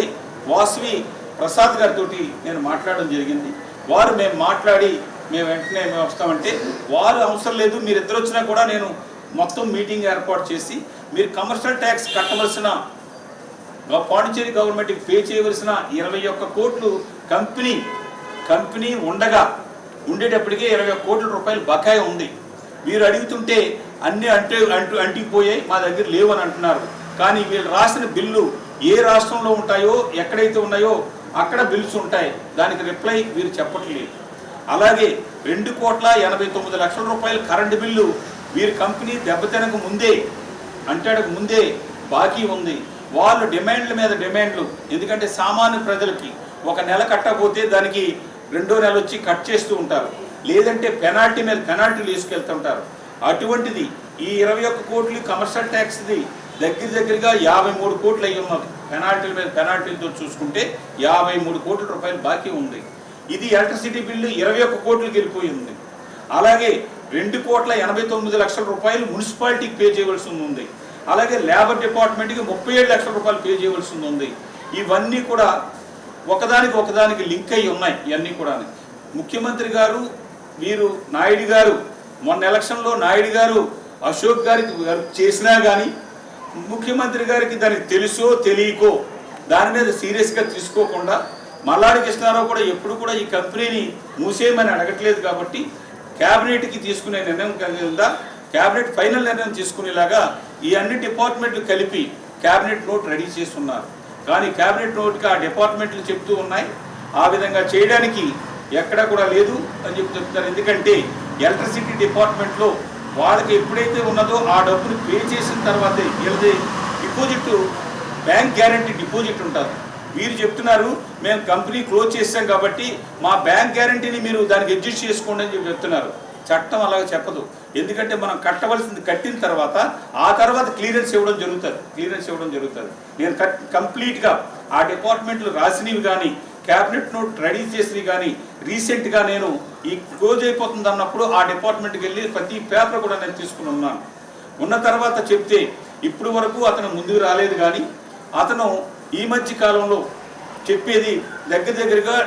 వాసవి ప్రసాద్ గారితో నేను మాట్లాడడం జరిగింది. వారు మేము మాట్లాడి మేము వెంటనే మేము వస్తామంటే వారు అవసరం లేదు, మీరిద్దరు వచ్చినా కూడా నేను మొత్తం మీటింగ్ ఏర్పాటు చేసి మీరు కమర్షియల్ ట్యాక్స్ కట్టవలసిన పాండిచ్చేరి గవర్నమెంట్కి పే చేయవలసిన 21 కోట్లు కంపెనీ ఉండగా ఉండేటప్పటికే 20 కోట్ల రూపాయలు బకాయి ఉంది. వీరు అడుగుతుంటే అన్నీ అంటిపోయాయి, మా దగ్గర లేవని అంటున్నారు. కానీ వీళ్ళు రాసిన బిల్లు ఏ రాష్ట్రంలో ఉంటాయో, ఎక్కడైతే ఉన్నాయో అక్కడ బిల్స్ ఉంటాయి. దానికి రిప్లై వీరు చెప్పట్లేదు. అలాగే 2,89,00,000 రూపాయలు కరెంటు బిల్లు వీరి కంపెనీ దెబ్బతినక ముందే బాకీ ఉంది. వాళ్ళు డిమాండ్ల మీద డిమాండ్లు. ఎందుకంటే సామాన్య ప్రజలకి ఒక నెల కట్టకపోతే దానికి 2వ నెల వచ్చి కట్ చేస్తూ ఉంటారు, లేదంటే పెనాల్టీ మీద పెనాల్టీలు తీసుకెళ్తుంటారు. అటువంటిది ఈ 21 కోట్లు కమర్షియల్ ట్యాక్స్ది దగ్గరగా 53 కోట్లు అయ్యి ఉన్నది. పెనాల్టీల మీద పెనాల్టీలతో చూసుకుంటే 53 కోట్ల రూపాయలు బాకీ ఉంది. ఇది ఎలక్ట్రిసిటీ బిల్లు 21 కోట్లకి వెళ్ళిపోయింది. అలాగే 2,89,00,000 రూపాయలు మున్సిపాలిటీకి పే చేయవలసి ఉంది. అలాగే లేబర్ డిపార్ట్మెంట్కి 37 లక్షల రూపాయలు పే చేయవలసి ఉంది. ఇవన్నీ కూడా ఒకదానికి లింక్ అయ్యి ఉన్నాయి. ఇవన్నీ కూడా ముఖ్యమంత్రి గారు వీరు నాయుడు గారు మొన్న ఎలక్షన్లో నాయుడు గారు అశోక్ గారికి చేసినా కానీ ముఖ్యమంత్రి గారికి దానికి తెలుసో తెలియకో దాని మీద సీరియస్గా తీసుకోకుండా మల్లాడి కృష్ణారావు కూడా ఎప్పుడు కూడా ఈ కంపెనీని మూసేయమని అడగట్లేదు. కాబట్టి క్యాబినెట్కి తీసుకునే నిర్ణయం కింద క్యాబినెట్ ఫైనల్ నిర్ణయం తీసుకునేలాగా ఈ అన్ని డిపార్ట్మెంట్లు కలిపి క్యాబినెట్ నోట్ రెడీ చేస్తున్నారు. కానీ క్యాబినెట్ నోట్కి ఆ డిపార్ట్మెంట్లు చెప్తూ ఉన్నాయి, ఆ విధంగా చేయడానికి ఎక్కడా కూడా లేదు అని చెప్తున్నారు. ఎందుకంటే ఎలక్ట్రిసిటీ డిపార్ట్మెంట్లో వాళ్ళకి ఎప్పుడైతే ఉన్నదో ఆ డబ్బును పే చేసిన తర్వాతే వీళ్ళది డిపాజిట్, బ్యాంక్ గ్యారంటీ డిపాజిట్ ఉంటుంది. వీరు చెప్తున్నారు మేము కంపెనీ క్లోజ్ చేస్తాం కాబట్టి మా బ్యాంక్ గ్యారంటీని మీరు దానికి అడ్జస్ట్ చేసుకోండి అని చెప్తున్నారు. చట్టం అలాగ చెప్పదు. ఎందుకంటే మనం కట్టవలసింది కట్టిన తర్వాత ఆ తర్వాత క్లియరెన్స్ ఇవ్వడం జరుగుతుంది. నేను కంప్లీట్గా ఆ డిపార్ట్మెంట్లు రాసినవి కానీ క్యాబినెట్ నోట్ రెడీ చేసినవి కానీ రీసెంట్గా నేను ఈ క్లోజ్ అయిపోతుంది అన్నప్పుడు ఆ డిపార్ట్మెంట్కి వెళ్ళి ప్రతి పేపర్ కూడా నేను తీసుకుని ఉన్నాను. ఉన్న తర్వాత చెప్తే ఇప్పుడు వరకు అతను ముందుకు రాలేదు. కానీ అతను ఈ మధ్య కాలంలో చెప్పేది దగ్గరగా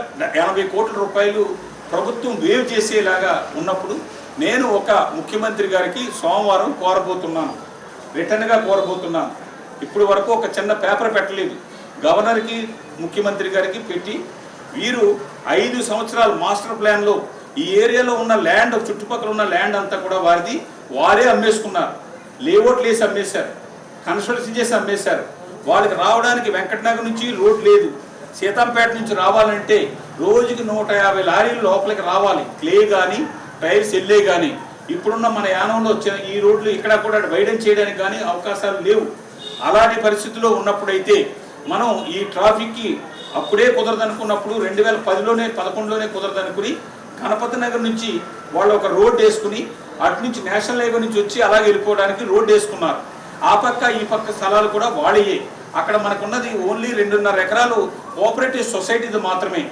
80 కోట్ల రూపాయలు ప్రభుత్వం వేవ్ చేసేలాగా ఉన్నప్పుడు నేను ఒక ముఖ్యమంత్రి గారికి సోమవారం రిటర్న్గా కోరబోతున్నాను. ఇప్పుడు వరకు ఒక చిన్న పేపర్ పెట్టలేదు. గవర్నర్కి ముఖ్యమంత్రి గారికి పెట్టి వీరు 5 సంవత్సరాల మాస్టర్ ప్లాన్లో ఈ ఏరియాలో ఉన్న ల్యాండ్, చుట్టుపక్కల ఉన్న ల్యాండ్ అంతా కూడా వారే అమ్మేసుకున్నారు. లేఅవుట్లు వేసి అమ్మేశారు, కన్స్ట్రక్షన్ చేసి అమ్మేశారు. వాళ్ళకి రావడానికి వెంకటనగర్ నుంచి రోడ్ లేదు. సీతంపేట నుంచి రావాలంటే రోజుకి 150 లారీలు లోపలికి రావాలి. క్లే కానీ టైర్స్ వెళ్ళే కానీ ఇప్పుడున్న మన యానంలో వచ్చిన ఈ రోడ్లు ఇక్కడ కూడా వైడెన్ చేయడానికి కానీ అవకాశాలు లేవు. అలాంటి పరిస్థితుల్లో ఉన్నప్పుడైతే మనం ఈ ట్రాఫిక్కి అప్పుడే కుదరదనుకున్నప్పుడు 2010లోనే 11లోనే కుదరదనుకుని గణపతి నగర్ నుంచి వాళ్ళు ఒక రోడ్ వేసుకుని అటు నుంచి నేషనల్ హైవే నుంచి వచ్చి అలాగే వెళ్ళిపోవడానికి రోడ్ వేసుకున్నారు. ఆ పక్క ఈ పక్క స్థలాలు కూడా వాళ్ళయ్యే. అక్కడ మనకున్నది ఓన్లీ 2.5 ఎకరాలు కోఆపరేటివ్ సొసైటీది మాత్రమే.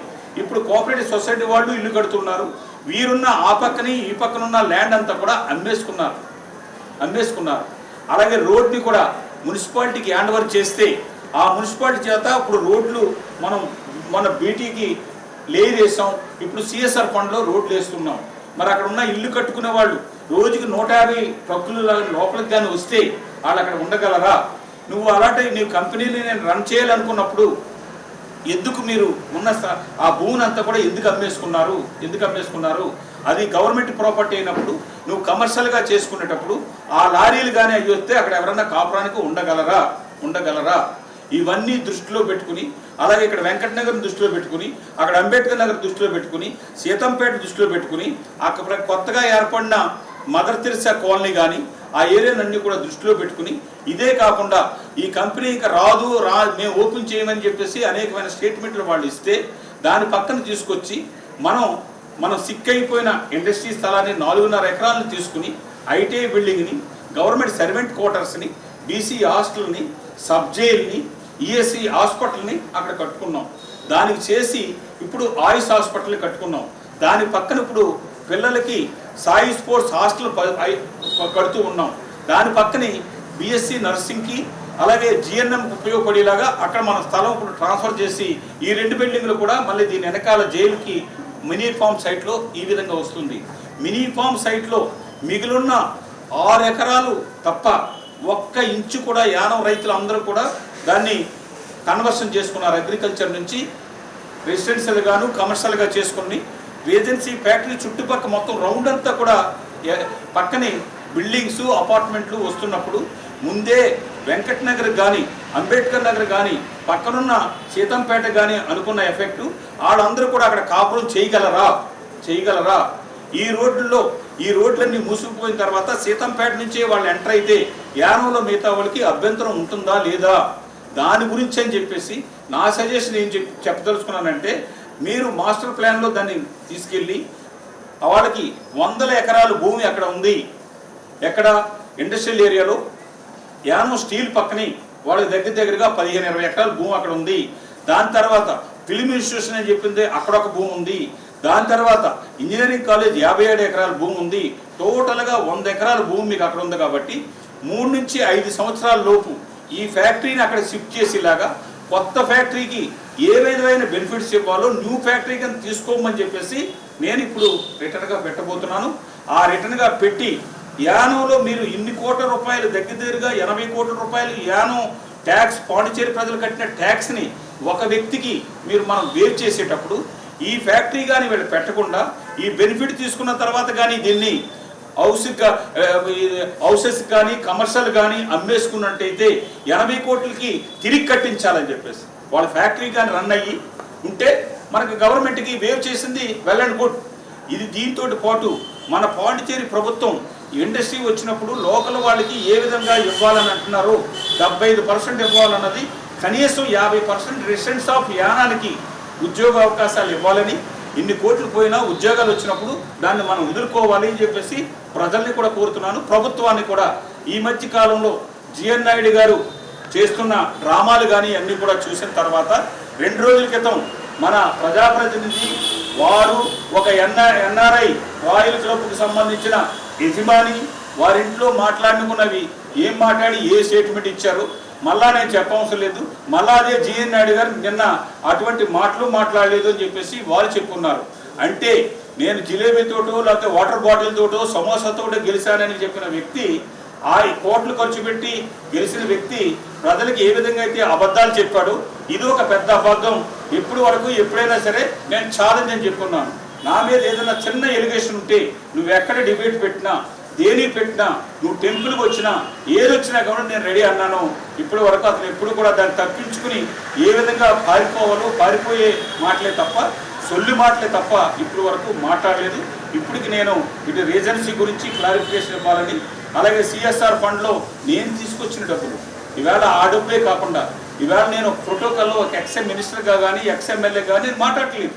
ఇప్పుడు కోఆపరేటివ్ సొసైటీ వాళ్ళు ఇల్లు కడుతున్నారు. వీరున్న ఆ పక్కని ఈ పక్కనున్న ల్యాండ్ అంతా కూడా అమ్మేసుకున్నారు. అలాగే రోడ్ని కూడా మున్సిపాలిటీకి హ్యాండ్ ఓవర్ చేస్తే ఆ మున్సిపాలిటీ చేత ఇప్పుడు రోడ్లు మన బీటీకి లేయర్ వేసాం. ఇప్పుడు సిఎస్ఆర్ ఫండ్లో రోడ్లు వేస్తున్నాం. మరి అక్కడ ఉన్న ఇల్లు కట్టుకునే వాళ్ళు రోజుకి 150 ట్రక్కులు లోపలికి కానీ వస్తే వాళ్ళు అక్కడ ఉండగలరా? నువ్వు అలాంటి నీ కంపెనీని నేను రన్ చేయాలనుకున్నప్పుడు ఎందుకు మీరు ఉన్న ఆ భూమిని అంతా కూడా ఎందుకు అమ్మేసుకున్నారు? అది గవర్నమెంట్ ప్రాపర్టీ అయినప్పుడు నువ్వు కమర్షియల్గా చేసుకునేటప్పుడు ఆ లారీలు కానీ అవి వస్తే అక్కడ ఎవరన్నా కాపురానికి ఉండగలరా? ఇవన్నీ దృష్టిలో పెట్టుకుని, అలాగే ఇక్కడ వెంకటనగర్ దృష్టిలో పెట్టుకుని, అక్కడ అంబేద్కర్ నగర్ దృష్టిలో పెట్టుకుని, సీతంపేట దృష్టిలో పెట్టుకుని, అక్కడ కొత్తగా ఏర్పడిన మదర్ తెరిసా కాలనీ కానీ ఆ ఏరియాలన్నీ కూడా దృష్టిలో పెట్టుకుని, ఇదే కాకుండా ఈ కంపెనీ ఇంకా మేము ఓపెన్ చేయమని చెప్పేసి అనేకమైన స్టేట్మెంట్లు వాళ్ళు ఇస్తే దాని పక్కన తీసుకొచ్చి మనం సిక్ అయిపోయిన ఇండస్ట్రీ స్థలాన్ని 4.5 ఎకరాలను తీసుకుని ఐటీఐ బిల్డింగ్ని, గవర్నమెంట్ సర్వెంట్ క్వార్టర్స్ని, బీసీ హాస్టల్ని, సబ్ జైల్ని, ఈఎస్సీ హాస్పిటల్ని అక్కడ కట్టుకున్నాం. దానికి చేసి ఇప్పుడు ఆయుష్ హాస్పిటల్ని కట్టుకున్నాం. దాని పక్కన ఇప్పుడు పిల్లలకి సాయి స్పోర్ట్స్ హాస్టల్ కడుతూ ఉన్నాం. దాని పక్కనే బీఎస్సీ నర్సింగ్కి అలాగే జిఎన్ఎంకి ఉపయోగపడేలాగా అక్కడ మన స్థలం ఇప్పుడు ట్రాన్స్ఫర్ చేసి ఈ 2 బిల్డింగ్లు కూడా మళ్ళీ దీని వెనకాల జైలుకి మినీ ఫామ్ సైట్లో ఈ విధంగా వస్తుంది. మినీ ఫామ్ సైట్లో మిగిలిన 6 ఎకరాలు తప్ప 1 ఇంచు కూడా యానం రైతులు అందరూ కూడా దాన్ని కన్వర్షన్ చేసుకున్నారు. అగ్రికల్చర్ నుంచి రెసిడెన్షియల్ గాను కమర్షియల్గా చేసుకుని రేజెన్సీ ఫ్యాక్టరీ చుట్టుపక్కల మొత్తం రౌండ్ అంతా కూడా పక్కనే బిల్డింగ్స్ అపార్ట్మెంట్లు వస్తున్నప్పుడు ముందే వెంకట్ నగర్ కానీ అంబేద్కర్ నగర్ కానీ పక్కనున్న సీతంపేట కానీ అనుకున్న ఎఫెక్టు వాళ్ళందరూ కూడా అక్కడ కాపురం చేయగలరా ఈ రోడ్లన్నీ మూసుకుపోయిన తర్వాత సీతంపేట నుంచే వాళ్ళు ఎంటర్ అయితే యానంలో మిగతా వాళ్ళకి అభ్యంతరం ఉంటుందా లేదా దాని గురించి అని చెప్పేసి నా సజెషన్ ఏం చెప్పదలుచుకున్నానంటే మీరు మాస్టర్ ప్లాన్లో దాన్ని తీసుకెళ్ళి వాళ్ళకి 100 ఎకరాలు భూమి అక్కడ ఉంది, ఎక్కడ ఇండస్ట్రియల్ ఏరియాలో యానం స్టీల్ పక్కనే వాళ్ళకి దగ్గరగా 15-20 ఎకరాల భూమి అక్కడ ఉంది. దాని తర్వాత ఫిలిం ఇన్స్టిట్యూషన్ అని చెప్పింది అక్కడ ఒక భూమి ఉంది. దాని తర్వాత ఇంజనీరింగ్ కాలేజ్ 57 ఎకరాల భూమి ఉంది. టోటల్గా 100 ఎకరాల భూమి మీకు అక్కడ ఉంది. కాబట్టి 3 నుంచి 5 సంవత్సరాల లోపు ఈ ఫ్యాక్టరీని అక్కడ షిఫ్ట్ చేసేలాగా కొత్త ఫ్యాక్టరీకి ఏ విధమైన బెనిఫిట్స్ ఇవ్వాలో న్యూ ఫ్యాక్టరీకి తీసుకోమని చెప్పేసి నేను ఇప్పుడు రిటర్న్గా పెట్టబోతున్నాను. ఆ రిటర్న్గా పెట్టి యానంలో మీరు ఇన్ని కోట్ల రూపాయలు దగ్గరగా 80 కోట్ల రూపాయలు యానం ట్యాక్స్ పాండిచేరి ప్రజలు కట్టిన ట్యాక్స్ని ఒక వ్యక్తికి మనం వేవ్ చేసేటప్పుడు ఈ ఫ్యాక్టరీ కానీ వీళ్ళు పెట్టకుండా ఈ బెనిఫిట్ తీసుకున్న తర్వాత కానీ దీన్ని హౌసెస్ కానీ కమర్షియల్ కానీ అమ్మేసుకున్నట్టయితే 80 కోట్లకి తిరిగి కట్టించాలని చెప్పేసి వాళ్ళ ఫ్యాక్టరీ కానీ రన్ అయ్యి ఉంటే మనకి గవర్నమెంట్కి వేవ్ చేసింది వెల్ అండ్ గుడ్. ఇది దీంతో పాటు మన పాండిచేరి ప్రభుత్వం ఇండస్ట్రీ వచ్చినప్పుడు లోకల్ వాళ్ళకి ఏ విధంగా ఇవ్వాలని అంటున్నారో 75% ఇవ్వాలన్నది, కనీసం 50% రెసిడెంట్స్ ఆఫ్ యానానికి ఉద్యోగ అవకాశాలు ఇవ్వాలని, ఇన్ని కోట్లు పోయినా ఉద్యోగాలు వచ్చినప్పుడు దాన్ని మనం ఎదుర్కోవాలి అని చెప్పేసి ప్రజల్ని కూడా కోరుతున్నాను. ప్రభుత్వాన్ని కూడా ఈ మధ్య కాలంలో జిఎన్ నాయుడు గారు చేస్తున్న డ్రామాలు కానీ అన్నీ కూడా చూసిన తర్వాత 2 రోజుల క్రితం మన ప్రజాప్రతినిధి వారు ఒక ఎన్ఆర్ఐ రాయల్ క్లబ్కు సంబంధించిన యజమాని వారింట్లో మాట్లాడుకున్నవి ఏం మాట్లాడి ఏ స్టేట్మెంట్ ఇచ్చారు మళ్ళా నేను చెప్పవసరం లేదు. మళ్ళా అదే జిఎన్ నాయుడు గారు నిన్న అటువంటి మాటలు మాట్లాడలేదు అని చెప్పేసి వారు చెప్పుకున్నారు. అంటే నేను జిలేబీతోటో లేకపోతే వాటర్ బాటిల్ తోటో సమోసాతోటో గెలిచానని చెప్పిన వ్యక్తి, ఆ కోట్లు ఖర్చు పెట్టి గెలిచిన వ్యక్తి ప్రజలకు ఏ విధంగా అయితే అబద్ధాలు చెప్పాడు, ఇది ఒక పెద్ద అబద్ధం. ఎప్పుడు వరకు ఎప్పుడైనా సరే నేను ఛాలెంజ్ అని చెప్పుకున్నాను. నా మీద ఏదైనా చిన్న ఎలిగేషన్ ఉంటే నువ్వు ఎక్కడ డిబేట్ పెట్టినా దేని పెట్టినా నువ్వు టెంపుల్కి వచ్చినా ఏది వచ్చినా కాబట్టి నేను రెడీ అన్నాను. ఇప్పటి వరకు అతను ఎప్పుడు కూడా దాన్ని తప్పించుకుని ఏ విధంగా పారిపోయే మాటలే తప్ప సొల్లి మాటలే తప్ప ఇప్పటి వరకు మాట్లాడలేదు. ఇప్పటికి నేను ఇటు రీజెన్సీ గురించి క్లారిఫికేషన్ ఇవ్వాలని, అలాగే సిఎస్ఆర్ ఫండ్లో నేను తీసుకొచ్చిన డబ్బులు ఇవాళ ఆ డబ్బే కాకుండా ఇవాళ నేను ప్రోటోకాల్లో ఒక ఎక్స్ మినిస్టర్గా కానీ ఎక్స్ఎమ్మెల్యే కానీ నేను మాట్లాడలేదు.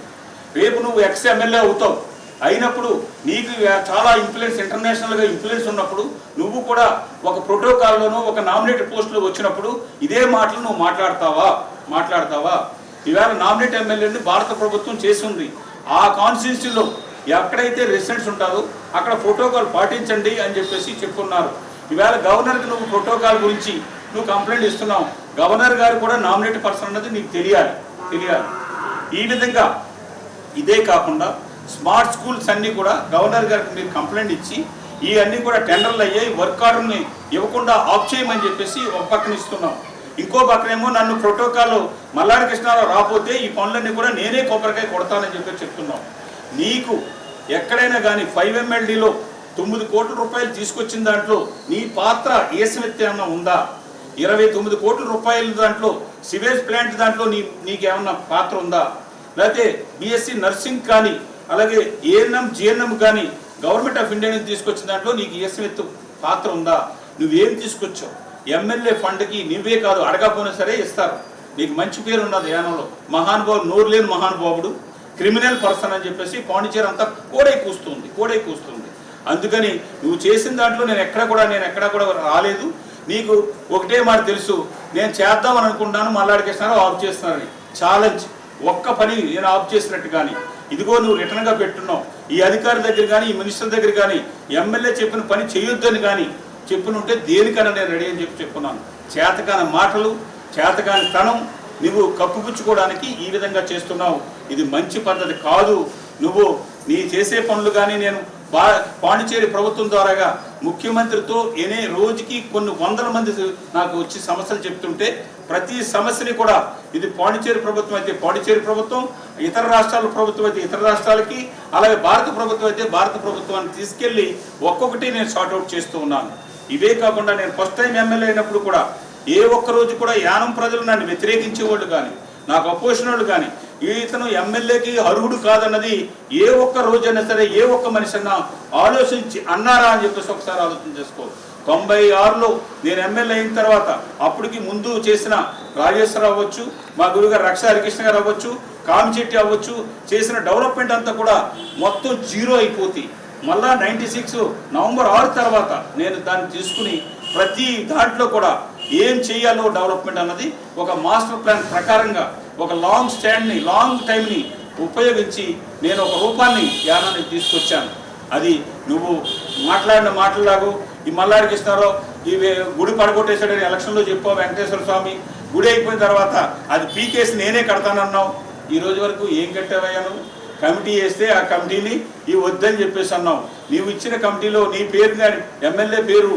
రేపు నువ్వు ఎక్స్ఎమ్మెల్యే అవుతావు, అయినప్పుడు నీకు చాలా ఇన్ఫ్లుయెన్స్ ఇంటర్నేషనల్గా ఇన్ఫ్లుయెన్స్ ఉన్నప్పుడు నువ్వు కూడా ఒక ప్రోటోకాల్లోనూ ఒక నామినేటెడ్ పోస్టులో వచ్చినప్పుడు ఇదే మాటలు నువ్వు మాట్లాడతావా? ఇవాళ నామినేట్ ఎమ్మెల్యేని భారత ప్రభుత్వం చేసింది. ఆ కాన్స్టిట్యూన్సీలో ఎక్కడైతే రెసిడెంట్స్ ఉంటారో అక్కడ ప్రోటోకాల్ పాటించండి అని చెప్పేసి చెప్పుకున్నారు. ఇవాళ గవర్నర్కి నువ్వు ప్రోటోకాల్ గురించి నువ్వు కంప్లైంట్ ఇస్తున్నావు. గవర్నర్ గారు కూడా నామినేట్ పర్సన్ అన్నది నీకు తెలియాలి. ఈ విధంగా ఇదే కాకుండా స్మార్ట్ స్కూల్స్ అన్నీ కూడా గవర్నర్ గారికి మీరు కంప్లైంట్ ఇచ్చి ఇవన్నీ కూడా టెండర్లు అయ్యాయి, వర్క్ ఆర్డర్ని ఇవ్వకుండా ఆఫ్ చేయమని చెప్పేసి ఒక పక్కన ఇస్తున్నాం. ఇంకో పక్కనేమో నన్ను ప్రోటోకాల్ మల్లాడి కృష్ణారావు రాకపోతే ఈ పనులన్నీ కూడా నేనే కొబ్బరికాయ కొడతానని చెప్పి చెప్తున్నాం. నీకు ఎక్కడైనా కానీ 5MLDలో 9 కోట్ల రూపాయలు తీసుకొచ్చిన దాంట్లో నీ పాత్ర ఏమైనా ఉందా? 29 కోట్ల రూపాయల దాంట్లో సివేజ్ ప్లాంట్ దాంట్లో నీకేమన్నా పాత్ర ఉందా? లేకపోతే BSc నర్సింగ్ కానీ అలాగే ANM GNM కానీ గవర్నమెంట్ ఆఫ్ ఇండియా నుంచి తీసుకొచ్చిన దాంట్లో నీకు ఏసమెత్తు పాత్ర ఉందా? నువ్వేం తీసుకొచ్చావు? ఎమ్మెల్యే ఫండ్కి నువ్వే కాదు అడగకపోయినా సరే ఇస్తారు. నీకు మంచి పేరు ఉన్నది యానంలో, మహానుభావుడు, నోరు లేని మహానుభావుడు, క్రిమినల్ పర్సన్ అని చెప్పేసి పాండిచేరి అంతా కోడై కూస్తుంది. అందుకని నువ్వు చేసిన దాంట్లో నేను ఎక్కడ కూడా రాలేదు. నీకు ఒకటే మాట తెలుసు, నేను చేద్దామని అనుకుంటాను, మల్లాడి కృష్ణారావు ఆఫ్ చేస్తున్నారని. ఛాలెంజ్, ఒక్క పని నేను ఆఫ్ చేసినట్టు కానీ ఇదిగో నువ్వు రిటర్న్గా పెట్టున్నావు. ఈ అధికారి దగ్గర కానీ ఈ మినిస్టర్ దగ్గర కానీ ఎమ్మెల్యే చెప్పిన పని చేయొద్దని కానీ చెప్పినుంటే దేనికైనా నేను రెడీ అని చెప్పుకున్నాను. చేతకాని మాటలు, చేతకాని తనం నువ్వు కప్పుపుచ్చుకోవడానికి ఈ విధంగా చేస్తున్నావు. ఇది మంచి పద్ధతి కాదు. నువ్వు నీ చేసే పనులు కానీ నేను పాండిచేరి ప్రభుత్వం ద్వారాగా ముఖ్యమంత్రితో రోజుకి కొన్ని వందల మంది నాకు వచ్చి సమస్యలు చెప్తుంటే ప్రతి సమస్యని కూడా ఇది పాండిచేరి ప్రభుత్వం అయితే పాండిచేరి ప్రభుత్వం, ఇతర రాష్ట్రాల ప్రభుత్వం అయితే ఇతర రాష్ట్రాలకి, అలాగే భారత ప్రభుత్వం అయితే భారత ప్రభుత్వాన్ని తీసుకెళ్ళి ఒక్కొక్కటి నేను సార్ట్అవుట్ చేస్తూ ఉన్నాను. ఇవే కాకుండా నేను ఫస్ట్ టైం ఎమ్మెల్యే అయినప్పుడు కూడా ఏ ఒక్క రోజు కూడా యానం ప్రజలు నన్ను వ్యతిరేకించేవాళ్ళు కానీ, నాకు అపోజిషన్ వాళ్ళు కానీ, ఇతను ఎమ్మెల్యేకి అర్హుడు కాదన్నది ఏ ఒక్క రోజైనా సరే ఏ ఒక్క మనిషి అన్నా ఆలోచించి అన్నారా అని చెప్పేసి ఒకసారి ఆలోచన చేసుకో. 96లో నేను ఎమ్మెల్యే అయిన తర్వాత అప్పటికి ముందు చేసిన రాజేశ్వరరావు అవ్వచ్చు, మా గురుగారు రక్ష హరికృష్ణ గారు అవ్వచ్చు, కామిచెట్టి అవ్వచ్చు, చేసిన డెవలప్మెంట్ అంతా కూడా మొత్తం జీరో అయిపోతాయి. మళ్ళా 96 నవంబర్ 6 తర్వాత నేను దాన్ని తీసుకుని ప్రతి దాంట్లో కూడా ఏం చేయాలో డెవలప్మెంట్ అన్నది ఒక మాస్టర్ ప్లాన్ ప్రకారంగా ఒక లాంగ్ టైంని ఉపయోగించి నేను ఒక రూపాన్ని యానానికి తీసుకొచ్చాను. అది నువ్వు మాట్లాడిన మాటలాగు ఈ మల్లాడి కృష్ణారావు ఈ గుడి పడగొట్టేశాడని ఎలక్షన్లో చెప్పావు. వెంకటేశ్వర స్వామి గుడి అయిపోయిన తర్వాత అది పీకేసి నేనే కడతానన్నావు. ఈ రోజు వరకు ఏం కట్టావయ్యా నువ్వు? కమిటీ వేస్తే ఆ కమిటీని ఇవి వద్దని చెప్పేసి అన్నావు. నీవు ఇచ్చిన కమిటీలో నీ పేరు కానీ ఎమ్మెల్యే పేరు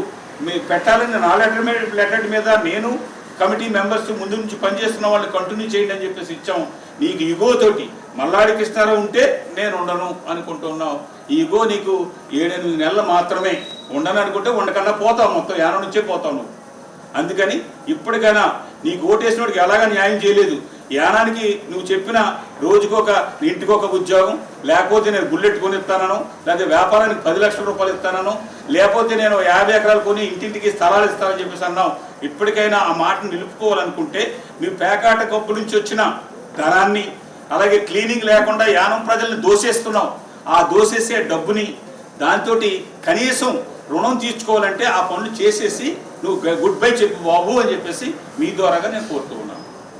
మీరు పెట్టాలని నా లెటర్ మీద నేను కమిటీ మెంబర్స్ ముందు నుంచి పనిచేస్తున్న వాళ్ళని కంటిన్యూ చేయండి అని చెప్పేసి ఇచ్చాము. నీకు ఇగోతోటి మల్లాడి కృష్ణారావు ఉంటే నేను ఉండను అనుకుంటున్నావు. ఈ ఇగో నీకు 7-8 నెలలు మాత్రమే. ఉండను అనుకుంటే ఉండకన్నా పోతావు, మొత్తం యానం నుంచే పోతావు నువ్వు. అందుకని ఇప్పటికైనా నీకు ఓటేసినోడికి ఎలాగా న్యాయం చేయలేదు. యానానికి నువ్వు చెప్పిన రోజుకొక ఇంటికొక ఉద్యోగం, లేకపోతే నేను బుల్లెట్ కొనిస్తానను, లేకపోతే వ్యాపారానికి 10 లక్షల రూపాయలు ఇస్తానను, లేకపోతే నేను 50 ఎకరాలు కొని ఇంటింటికి స్థలాలు ఇస్తానని చెప్పేసి అన్నావు. ఇప్పటికైనా ఆ మాటను నిలుపుకోవాలనుకుంటే మీ పేకాట కప్పు నుంచి వచ్చిన ధనాన్ని, అలాగే క్లీనింగ్ లేకుండా యానం ప్రజల్ని దోసేస్తున్నావు. ఆ దోసేసే డబ్బుని దాంతో కనీసం రుణం తీర్చుకోవాలంటే ఆ పనులు చేసేసి నువ్వు గుడ్ బై చెప్పు బాబు అని చెప్పేసి మీ ద్వారాగా నేను కోరుతూ ఉన్నాను.